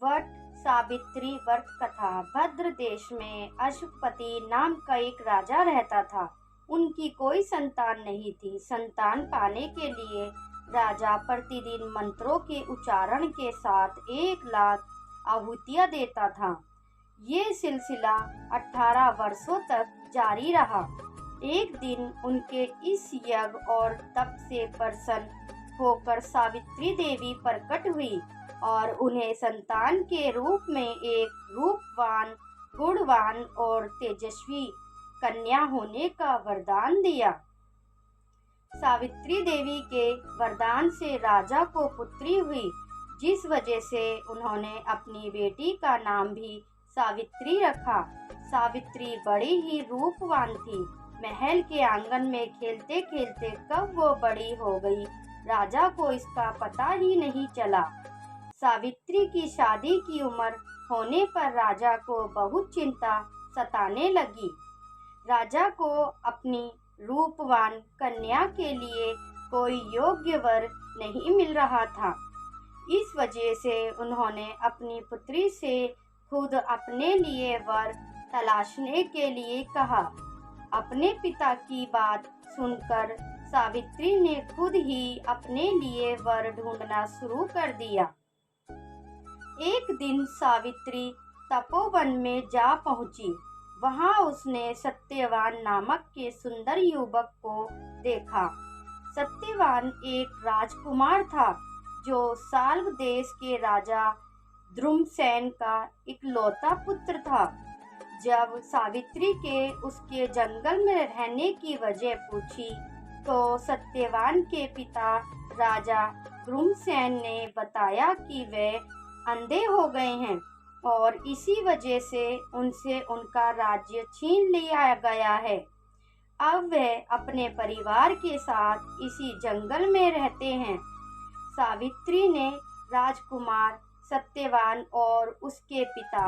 वट सावित्री व्रत कथा। भद्र देश में अश्वपति नाम का एक राजा रहता था। उनकी कोई संतान नहीं थी। संतान पाने के लिए राजा प्रतिदिन मंत्रों के उच्चारण के साथ 1 लाख आहुतियां देता था। ये सिलसिला 18 वर्षों तक जारी रहा। एक दिन उनके इस यज्ञ और तप से प्रसन्न होकर सावित्री देवी प्रकट हुई और उन्हें संतान के रूप में एक रूपवान, गुणवान और तेजस्वी कन्या होने का वरदान दिया। सावित्री देवी के वरदान से राजा को पुत्री हुई, जिस वजह से उन्होंने अपनी बेटी का नाम भी सावित्री रखा। सावित्री बड़ी ही रूपवान थी। महल के आंगन में खेलते खेलते कब वो बड़ी हो गई, राजा को इसका पता ही नहीं चला। सावित्री की शादी की उम्र होने पर राजा को बहुत चिंता सताने लगी। राजा को अपनी रूपवान कन्या के लिए कोई योग्य वर नहीं मिल रहा था। इस वजह से उन्होंने अपनी पुत्री से खुद अपने लिए वर तलाशने के लिए कहा। अपने पिता की बात सुनकर सावित्री ने खुद ही अपने लिए वर ढूंढना शुरू कर दिया। एक दिन सावित्री तपोवन में जा पहुंची। वहां उसने सत्यवान नामक के सुंदर युवक को देखा। सत्यवान एक राजकुमार था जो साल्व देश के राजा द्रुमसेन का इकलौता पुत्र था। जब सावित्री के उसके जंगल में रहने की वजह पूछी तो सत्यवान के पिता राजा द्रुमसेन ने बताया कि वे अंधे हो गए हैं और इसी वजह से उनसे उनका राज्य छीन लिया गया है। अब वे अपने परिवार के साथ इसी जंगल में रहते हैं। सावित्री ने राजकुमार सत्यवान और उसके पिता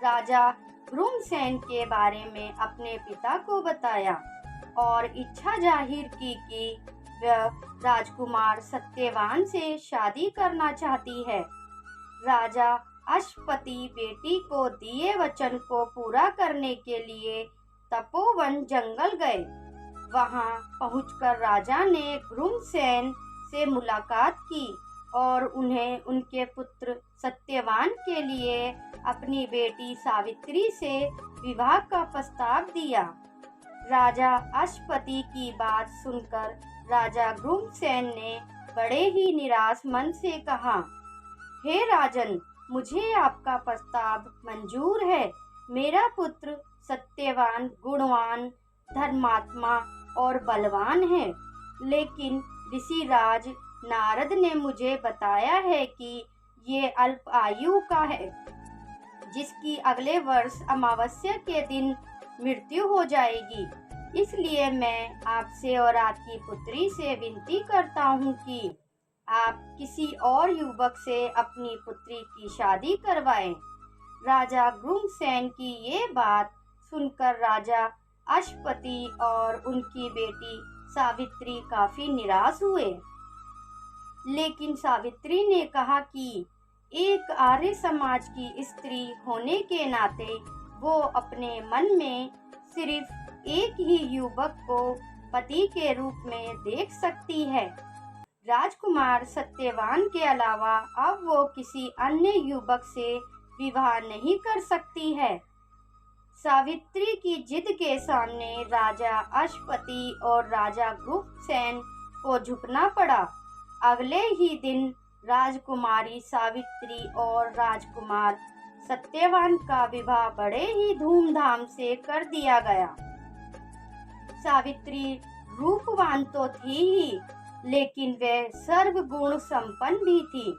राजा द्रुमसेन के बारे में अपने पिता को बताया और इच्छा जाहिर की कि वह राजकुमार सत्यवान से शादी करना चाहती है। राजा अश्वपति बेटी को दिए वचन को पूरा करने के लिए तपोवन जंगल गए। वहां पहुंचकर राजा ने द्रुमसेन से मुलाकात की और उन्हें उनके पुत्र सत्यवान के लिए अपनी बेटी सावित्री से विवाह का प्रस्ताव दिया। राजा अश्वपति की बात सुनकर राजा द्रुमसेन ने बड़े ही निराश मन से कहा, हे राजन, मुझे आपका प्रस्ताव मंजूर है। मेरा पुत्र सत्यवान गुणवान, धर्मात्मा और बलवान है, लेकिन ऋषिराज नारद ने मुझे बताया है कि ये अल्प आयु का है, जिसकी अगले वर्ष अमावस्या के दिन मृत्यु हो जाएगी। इसलिए मैं आपसे और आपकी पुत्री से विनती करता हूँ कि आप किसी और युवक से अपनी पुत्री की शादी करवाएं। राजा द्रुमसेन की ये बात सुनकर राजा अश्वपति और उनकी बेटी सावित्री काफी निराश हुए। लेकिन सावित्री ने कहा कि एक आर्य समाज की स्त्री होने के नाते वो अपने मन में सिर्फ एक ही युवक को पति के रूप में देख सकती है। राजकुमार सत्यवान के अलावा अब वो किसी अन्य युवक से विवाह नहीं कर सकती है। सावित्री की जिद के सामने राजा अश्वपति और राजा द्रुमसेन को झुकना पड़ा। अगले ही दिन राजकुमारी सावित्री और राजकुमार सत्यवान का विवाह बड़े ही धूमधाम से कर दिया गया। सावित्री रूपवान तो थी ही, लेकिन वह सर्वगुण संपन्न भी थी।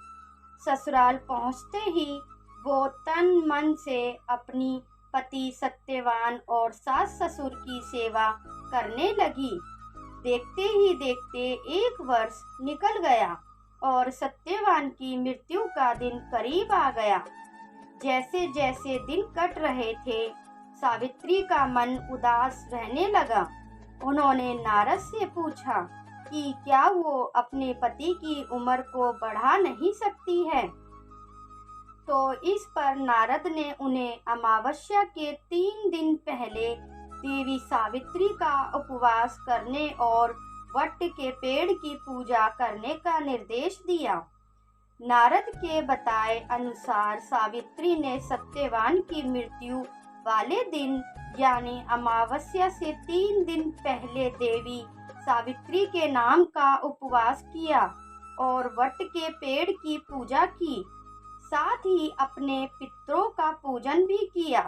ससुराल पहुंचते ही वो तन मन से अपनी पति सत्यवान और सास ससुर की सेवा करने लगी। देखते ही देखते 1 वर्ष निकल गया और सत्यवान की मृत्यु का दिन करीब आ गया। जैसे जैसे दिन कट रहे थे, सावित्री का मन उदास रहने लगा। उन्होंने नारद से पूछा कि क्या वो अपने पति की उम्र को बढ़ा नहीं सकती है। तो इस पर नारद ने उन्हें अमावस्या के 3 दिन पहले देवी सावित्री का उपवास करने और वट के पेड़ की पूजा करने का निर्देश दिया। नारद के बताए अनुसार सावित्री ने सत्यवान की मृत्यु वाले दिन यानी अमावस्या से 3 दिन पहले देवी सावित्री के नाम का उपवास किया और वट के पेड़ की पूजा की। साथ ही अपने पितरों का पूजन भी किया।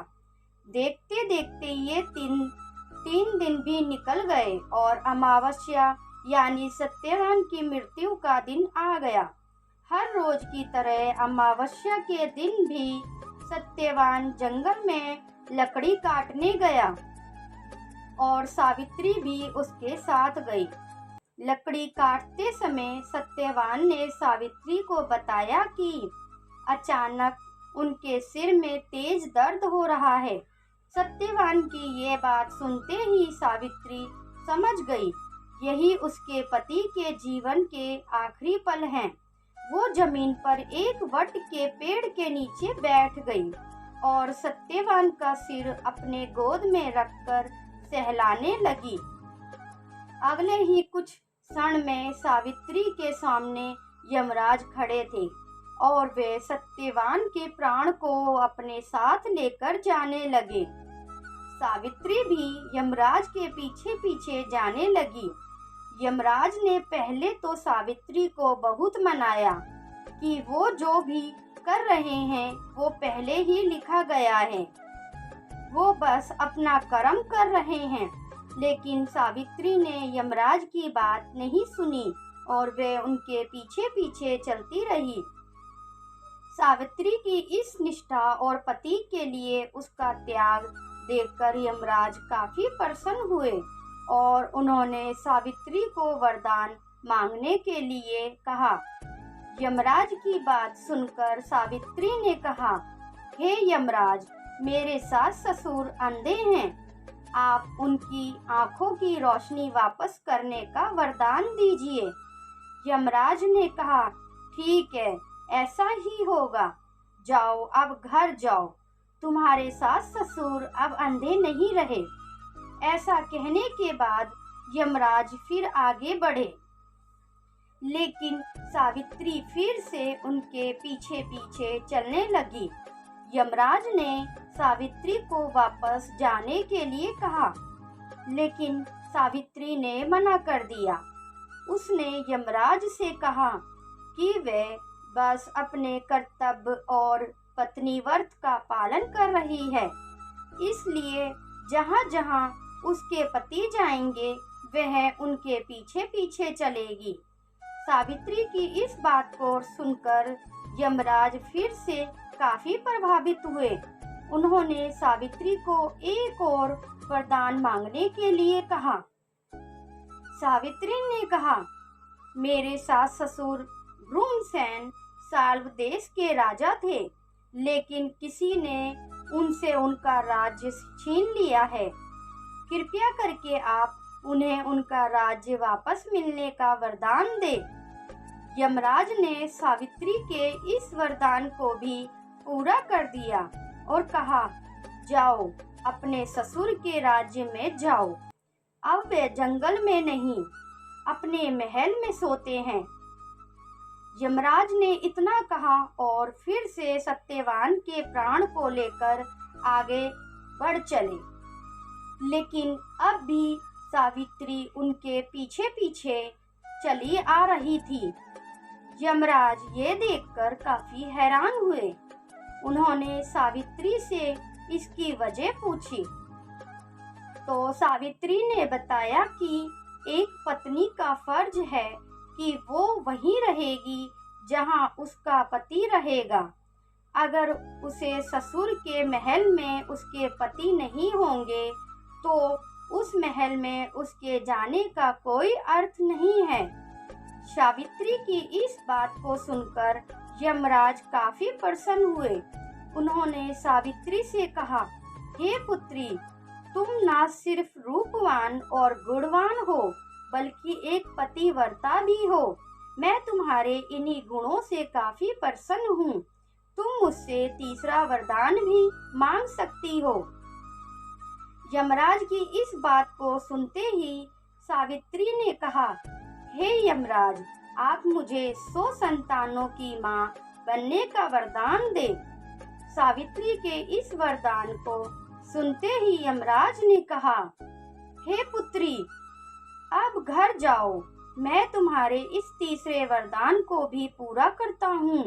देखते देखते ये तीन दिन भी निकल गए और अमावस्या यानी सत्यवान की मृत्यु का दिन आ गया। हर रोज की तरह अमावस्या के दिन भी सत्यवान जंगल में लकड़ी काटने गया और सावित्री भी उसके साथ गई। लकड़ी काटते समय सत्यवान ने सावित्री को बताया कि अचानक उनके सिर में तेज दर्द हो रहा है। सत्यवान की ये बात सुनते ही सावित्री समझ गई यही उसके पति के जीवन के आखिरी पल हैं। वो जमीन पर एक वट के पेड़ के नीचे बैठ गई और सत्यवान का सिर अपने गोद में रखकर सहलाने लगी। अगले ही कुछ क्षण में सावित्री के सामने यमराज खड़े थे और वे सत्यवान के प्राण को अपने साथ लेकर जाने लगे। सावित्री भी यमराज के पीछे पीछे जाने लगी। यमराज ने पहले तो सावित्री को बहुत मनाया कि वो जो भी कर रहे हैं वो पहले ही लिखा गया है, वो बस अपना कर्म कर रहे हैं। लेकिन सावित्री ने यमराज की बात नहीं सुनी और वे उनके पीछे पीछे चलती रही। सावित्री की इस निष्ठा और पति के लिए उसका त्याग देखकर यमराज काफी प्रसन्न हुए और उन्होंने सावित्री को वरदान मांगने के लिए कहा। यमराज की बात सुनकर सावित्री ने कहा, हे यमराज, मेरे सास ससुर अंधे हैं, आप उनकी आंखों की रोशनी वापस करने का वरदान दीजिए। यमराज ने कहा, ठीक है, ऐसा ही होगा, जाओ अब घर जाओ, तुम्हारे सास ससुर अब अंधे नहीं रहे। ऐसा कहने के बाद यमराज फिर आगे बढ़े, लेकिन सावित्री फिर से उनके पीछे पीछे चलने लगी। यमराज ने सावित्री को वापस जाने के लिए कहा, लेकिन सावित्री ने मना कर दिया। उसने यमराज से कहा कि वह बस अपने कर्तव्य और पत्नी व्रत का पालन कर रही है, इसलिए जहाँ जहाँ उसके पति जाएंगे वह उनके पीछे पीछे चलेगी। सावित्री की इस बात को सुनकर यमराज फिर से काफी प्रभावित हुए। उन्होंने सावित्री को एक और वरदान मांगने के लिए कहा। सावित्री ने कहा, मेरे सास ससुर भ्रूमसेन साल्व देश के राजा थे, लेकिन किसी ने उनसे उनका राज्य छीन लिया है। कृपया करके आप उन्हें उनका राज्य वापस मिलने का वरदान दे। यमराज ने सावित्री के इस वरदान को भी पूरा कर दिया और कहा, जाओ अपने ससुर के राज्य में जाओ। अब वे जंगल में नहीं, अपने महल में सोते हैं। यमराज ने इतना कहा और फिर से सत्यवान के प्राण को लेकर आगे बढ़ चले, लेकिन अब भी सावित्री उनके पीछे पीछे चली आ रही थी। यमराज ये देखकर काफी हैरान हुए। उन्होंने सावित्री से इसकी वजह पूछी तो सावित्री ने बताया कि एक पत्नी का फर्ज है कि वो वहीं रहेगी जहां उसका पति रहेगा। अगर उसे ससुर के महल में उसके पति नहीं होंगे तो उस महल में उसके जाने का कोई अर्थ नहीं है। सावित्री की इस बात को सुनकर यमराज काफी प्रसन्न हुए। उन्होंने सावित्री से कहा, हे पुत्री, तुम ना सिर्फ रूपवान और गुणवान हो बल्कि एक पतिव्रता भी हो। मैं तुम्हारे इन्हीं गुणों से काफी प्रसन्न हूँ। तुम मुझसे तीसरा वरदान भी मांग सकती हो। यमराज की इस बात को सुनते ही सावित्री ने कहा, हे यमराज, आप मुझे 100 संतानों की माँ बनने का वरदान दे। सावित्री के इस वरदान को सुनते ही यमराज ने कहा, हे पुत्री, अब घर जाओ, मैं तुम्हारे इस तीसरे वरदान को भी पूरा करता हूँ।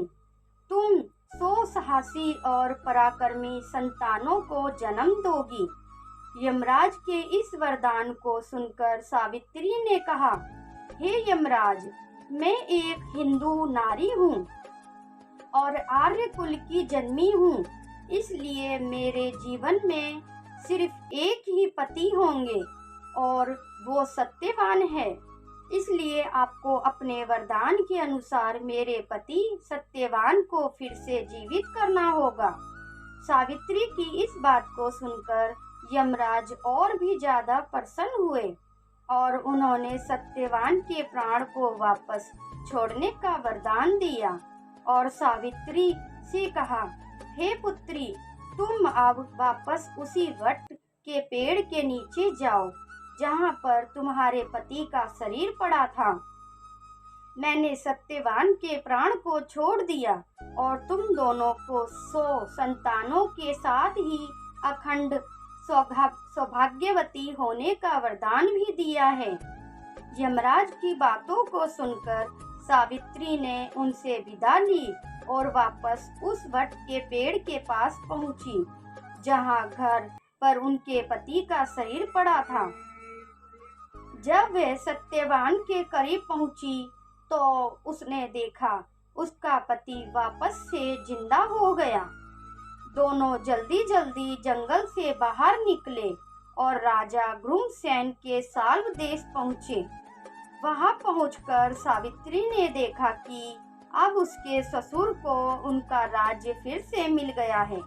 तुम 100 साहसी और पराक्रमी संतानों को जन्म दोगी। यमराज के इस वरदान को सुनकर सावित्री ने कहा, हे यमराज, मैं एक हिंदू नारी हूँ और आर्य कुल की जन्मी हूँ, इसलिए मेरे जीवन में सिर्फ एक ही पति होंगे और वो सत्यवान है। इसलिए आपको अपने वरदान के अनुसार मेरे पति सत्यवान को फिर से जीवित करना होगा। सावित्री की इस बात को सुनकर यमराज और भी ज्यादा प्रसन्न हुए और उन्होंने सत्यवान के प्राण को वापस छोड़ने का वरदान दिया और सावित्री से कहा, हे पुत्री, तुम अब वापस उसी वट के पेड़ के नीचे जाओ जहाँ पर तुम्हारे पति का शरीर पड़ा था। मैंने सत्यवान के प्राण को छोड़ दिया और तुम दोनों को 100 संतानों के साथ ही अखंड सौभाग्यवती होने का वरदान भी दिया है। यमराज की बातों को सुनकर सावित्री ने उनसे विदा ली और वापस उस वट के पेड़ के पास पहुंची जहां घर पर उनके पति का शरीर पड़ा था। जब वह सत्यवान के करीब पहुंची तो उसने देखा उसका पति वापस से जिंदा हो गया। दोनों जल्दी जल्दी जंगल से बाहर निकले और राजा ग्रुमसेन के साल्व देश पहुँचे। वहां पहुंचकर सावित्री ने देखा कि अब उसके ससुर को उनका राज्य फिर से मिल गया है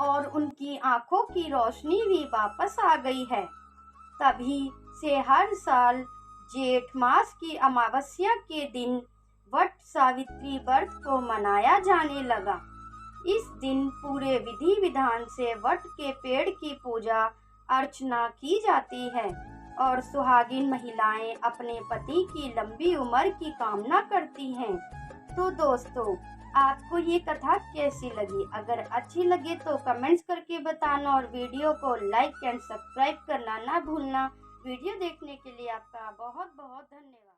और उनकी आंखों की रोशनी भी वापस आ गई है। तभी से हर साल जेठ मास की अमावस्या के दिन वट सावित्री व्रत को मनाया जाने लगा। इस दिन पूरे विधि विधान से वट के पेड़ की पूजा अर्चना की जाती है और सुहागिन महिलाएं अपने पति की लंबी उम्र की कामना करती हैं। तो दोस्तों, आपको ये कथा कैसी लगी? अगर अच्छी लगे तो कमेंट्स करके बताना और वीडियो को लाइक एंड सब्सक्राइब करना ना भूलना। वीडियो देखने के लिए आपका बहुत बहुत धन्यवाद।